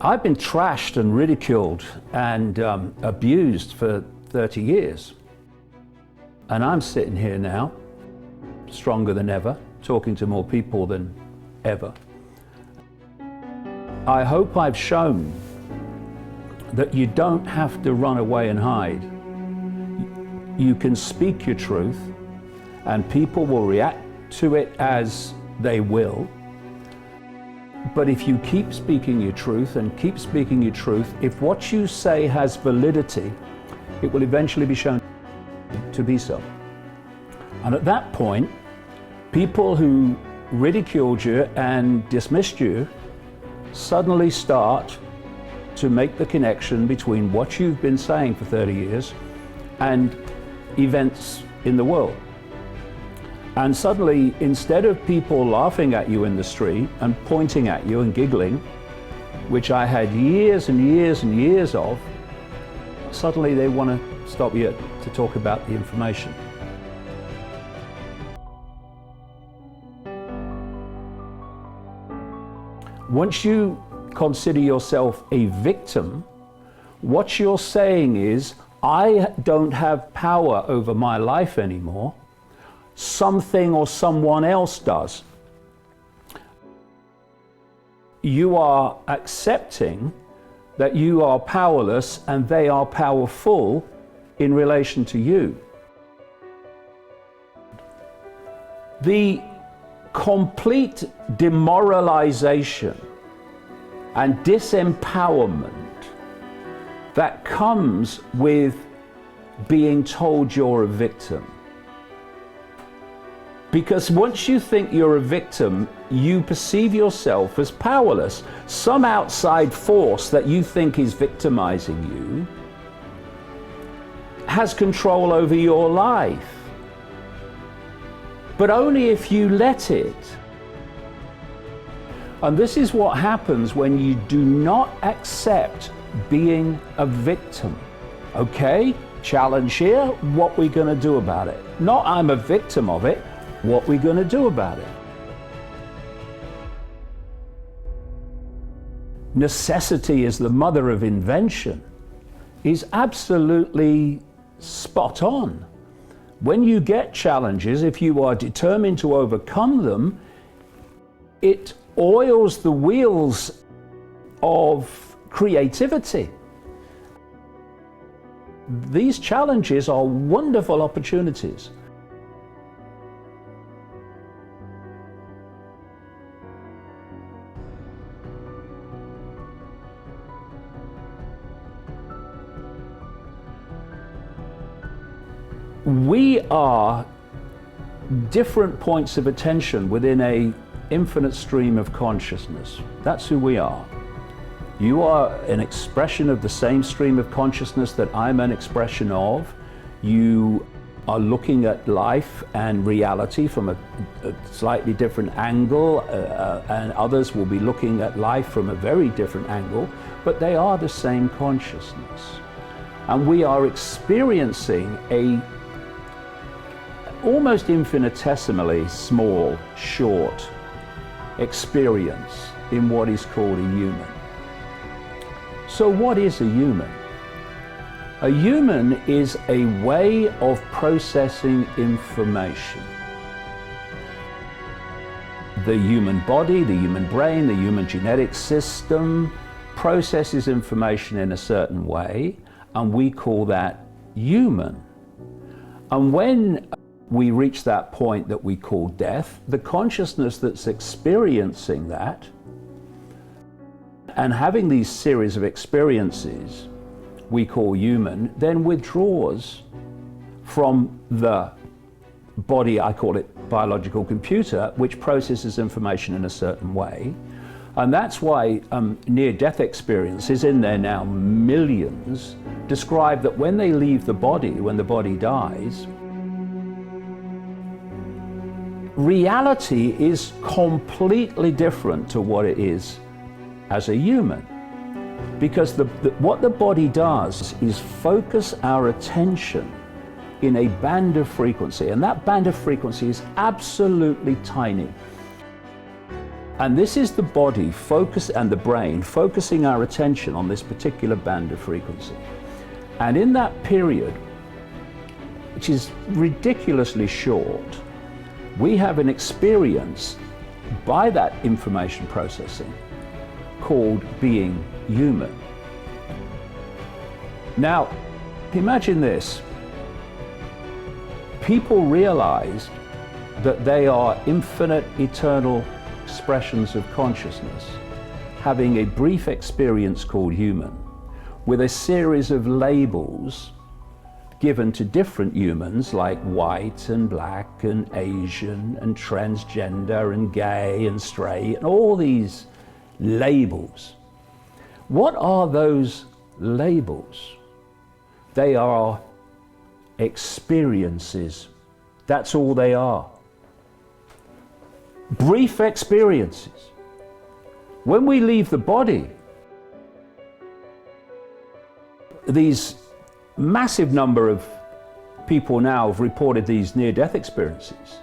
I've been trashed and ridiculed and abused for 30 years. And I'm sitting here now, stronger than ever, talking to more people than ever. I hope I've shown that you don't have to run away and hide. You can speak your truth, and people will react to it as they will. But if you keep speaking your truth and keep speaking your truth, if what you say has validity, it will eventually be shown to be so. And at that point, people who ridiculed you and dismissed you suddenly start to make the connection between what you've been saying for 30 years and events in the world. And suddenly, instead of people laughing at you in the street and pointing at you and giggling, which I had years and years and years of, suddenly they want to stop you to talk about the information. Once you consider yourself a victim, what you're saying is, I don't have power over my life anymore. Something or someone else does. You are accepting that you are powerless and they are powerful in relation to you. The complete demoralization and disempowerment that comes with being told you're a victim. Because once you think you're a victim, you perceive yourself as powerless. Some outside force that you think is victimizing you has control over your life. But only if you let it. And this is what happens when you do not accept being a victim. Okay, challenge here, what we're going to do about it. Not I'm a victim of it, what we're going to do about it. Necessity is the mother of invention is absolutely spot on. When you get challenges, if you are determined to overcome them, it oils the wheels of creativity. These challenges are wonderful opportunities. We are different points of attention within an infinite stream of consciousness. That's who we are. You are an expression of the same stream of consciousness that I'm an expression of. You are looking at life and reality from a slightly different angle, and others will be looking at life from a very different angle, but they are the same consciousness. And we are experiencing a almost infinitesimally small, short experience in what is called a human. So what is a human? A human is a way of processing information. The human body, the human brain, the human genetic system processes information in a certain way, and we call that human. And when we reach that point that we call death, the consciousness that's experiencing that and having these series of experiences we call human, then withdraws from the body, I call it biological computer, which processes information in a certain way. And that's why near-death experiences, in there now millions, describe that when they leave the body, when the body dies, reality is completely different to what it is as a human. Because what the body does is focus our attention in a band of frequency, and that band of frequency is absolutely tiny. And this is the body focus and the brain focusing our attention on this particular band of frequency. And in that period, which is ridiculously short, we have an experience by that information processing called being human. Now, imagine this. People realize that they are infinite, eternal expressions of consciousness, having a brief experience called human, with a series of labels given to different humans like white and black and Asian and transgender and gay and straight and all these labels. What are those labels? They are experiences. That's all they are. Brief experiences. When we leave the body, these massive number of people now have reported these near-death experiences.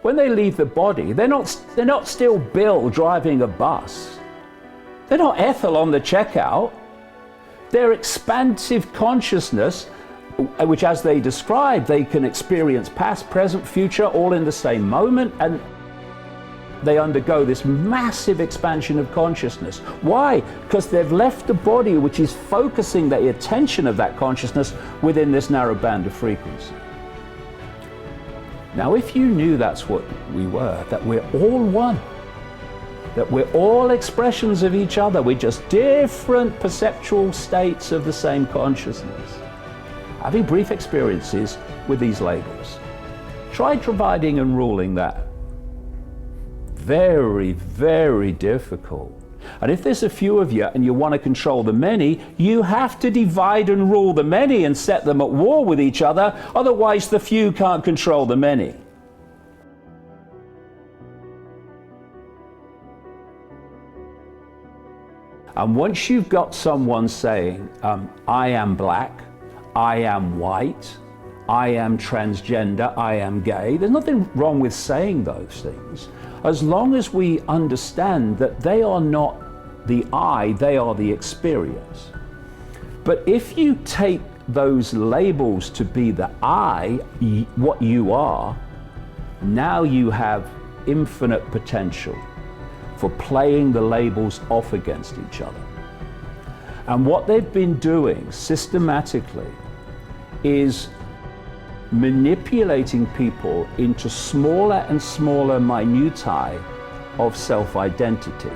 When they leave the body, they're not still Bill driving a bus. They're not Ethel on the checkout. They're expansive consciousness, which, as they describe, they can experience past, present, future, all in the same moment, and they undergo this massive expansion of consciousness. Why? Because they've left the body, which is focusing the attention of that consciousness within this narrow band of frequency. Now, if you knew that's what we were, that we're all one, that we're all expressions of each other, we're just different perceptual states of the same consciousness, having brief experiences with these labels. Try dividing and ruling that. Very, very difficult. And if there's a few of you and you want to control the many, you have to divide and rule the many and set them at war with each other, otherwise the few can't control the many. And once you've got someone saying, I am black, I am white, I am transgender, I am gay, there's nothing wrong with saying those things, as long as we understand that they are not the I, they are the experience. But if you take those labels to be the I, what you are, now you have infinite potential for playing the labels off against each other. And what they've been doing systematically is manipulating people into smaller and smaller minutiae of self-identity.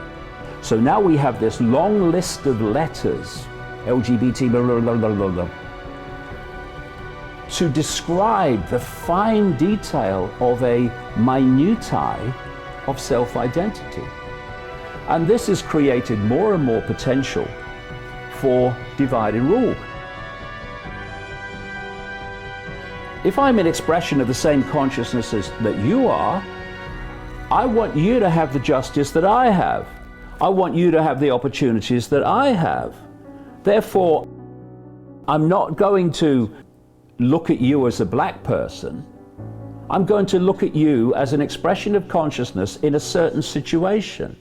So now we have this long list of letters, LGBT, blah, blah, blah, blah, blah, to describe the fine detail of a minutiae of self-identity. And this has created more and more potential for divide and rule. If I'm an expression of the same consciousness that you are, I want you to have the justice that I have. I want you to have the opportunities that I have. Therefore, I'm not going to look at you as a black person. I'm going to look at you as an expression of consciousness in a certain situation.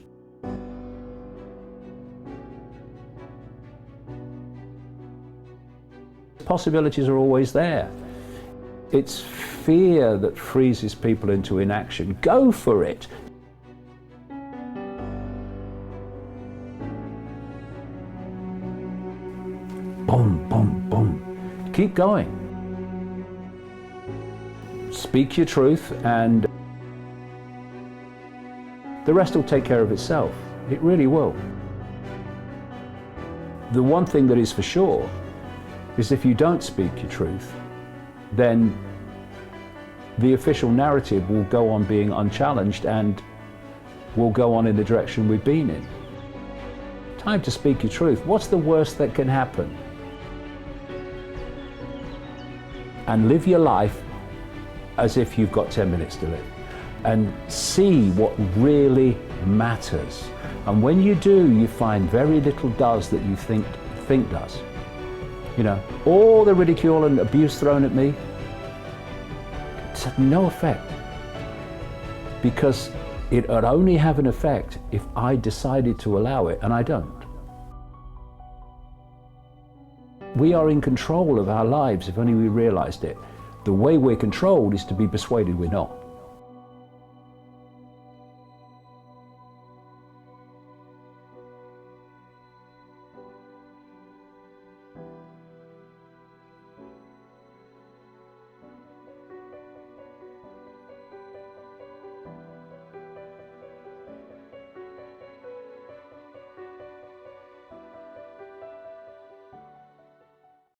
Possibilities are always there. It's fear that freezes people into inaction. Go for it. Boom, boom, boom. Keep going. Speak your truth and the rest will take care of itself. It really will. The one thing that is for sure is if you don't speak your truth, then the official narrative will go on being unchallenged and will go on in the direction we've been in. Time to speak your truth. What's the worst that can happen? And live your life as if you've got 10 minutes to live. And see what really matters. And when you do, you find very little does that you think does. You know, all the ridicule and abuse thrown at me, it's had no effect. Because It would only have an effect if I decided to allow it, and I don't. We are in control of our lives if only we realized it. The way we're controlled is to be persuaded we're not.